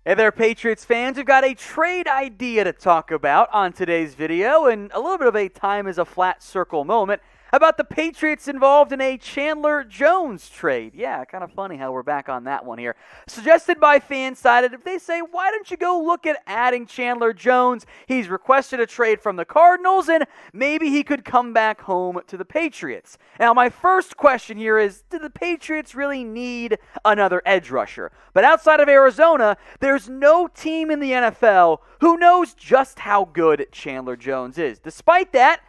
Hey there, Patriots fans. We've got a trade idea to talk about on today's video and a little bit of a time is a flat circle moment about the Patriots involved in a Chandler Jones trade. Yeah, kind of funny how we're back on that one here. Suggested by Fansided, they say, why don't you go look at adding Chandler Jones? He's requested a trade from the Cardinals, and maybe he could come back home to the Patriots. Now, my first question here is, do the Patriots really need another edge rusher? But outside of Arizona, there's no team in the NFL who knows just how good Chandler Jones is. Despite that,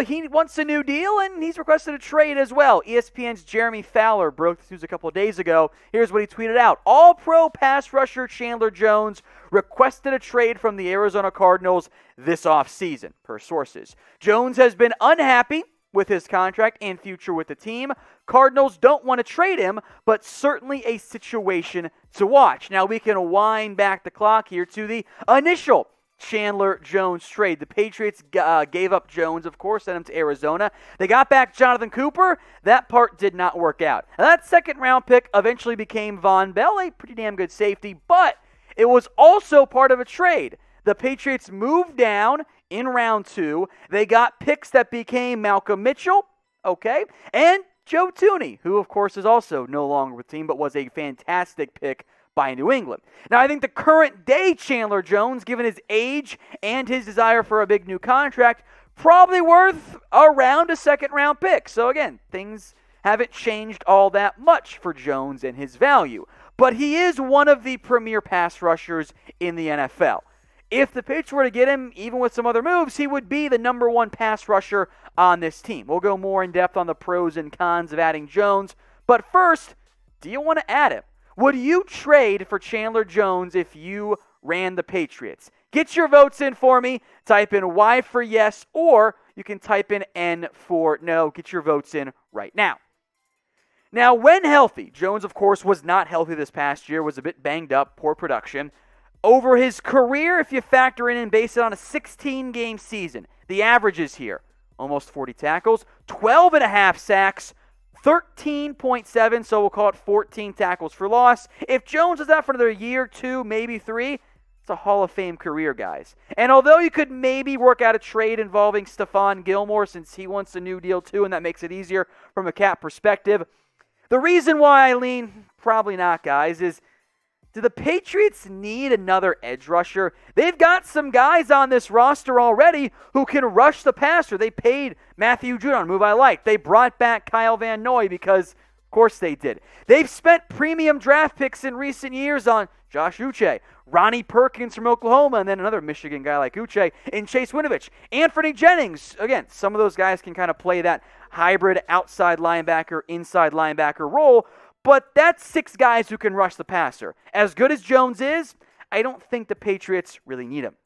he wants a new deal, and he's requested a trade as well. ESPN's Jeremy Fowler broke this news a couple of days ago. Here's what he tweeted out. All-pro pass rusher Chandler Jones requested a trade from the Arizona Cardinals this offseason, per sources. Jones has been unhappy with his contract and future with the team. Cardinals don't want to trade him, but certainly a situation to watch. Now, we can wind back the clock here to the initial Chandler Jones trade. The Patriots gave up Jones, of course, sent him to Arizona. They got back Jonathan Cooper. That part did not work out. Now, that second-round pick eventually became Von Bell, a pretty damn good safety, but it was also part of a trade. The Patriots moved down in round 2. They got picks that became Malcolm Mitchell, and Joe Thuney, who, of course, is also no longer with the team, but was a fantastic pick by New England. Now, I think the current day Chandler Jones, given his age and his desire for a big new contract, probably worth around a second-round pick. So again, things haven't changed all that much for Jones and his value. But he is one of the premier pass rushers in the NFL. If the Patriots were to get him, even with some other moves, he would be the number one pass rusher on this team. We'll go more in depth on the pros and cons of adding Jones. But first, do you want to add him? Would you trade for Chandler Jones if you ran the Patriots? Get your votes in for me. Type in Y for yes, or you can type in N for no. Get your votes in right now. Now, when healthy, Jones, of course, was not healthy this past year, was a bit banged up, poor production. Over his career, if you factor in and base it on a 16-game season, the averages here, almost 40 tackles, 12 and a half sacks, 13.7, so we'll call it 14 tackles for loss. If Jones is out for another year, 2, maybe 3, it's a Hall of Fame career, guys. And although you could maybe work out a trade involving Stephon Gilmore since he wants a new deal too, and that makes it easier from a cap perspective, the reason why I lean probably not, guys, is do the Patriots need another edge rusher? They've got some guys on this roster already who can rush the passer. They paid Matthew Judon, a move I like. They brought back Kyle Van Noy because, of course they did. They've spent premium draft picks in recent years on Josh Uche, Ronnie Perkins from Oklahoma, and then another Michigan guy like Uche, and Chase Winovich. Anthony Jennings, again, some of those guys can kind of play that hybrid outside linebacker, inside linebacker role, but that's 6 guys who can rush the passer. As good as Jones is, I don't think the Patriots really need him.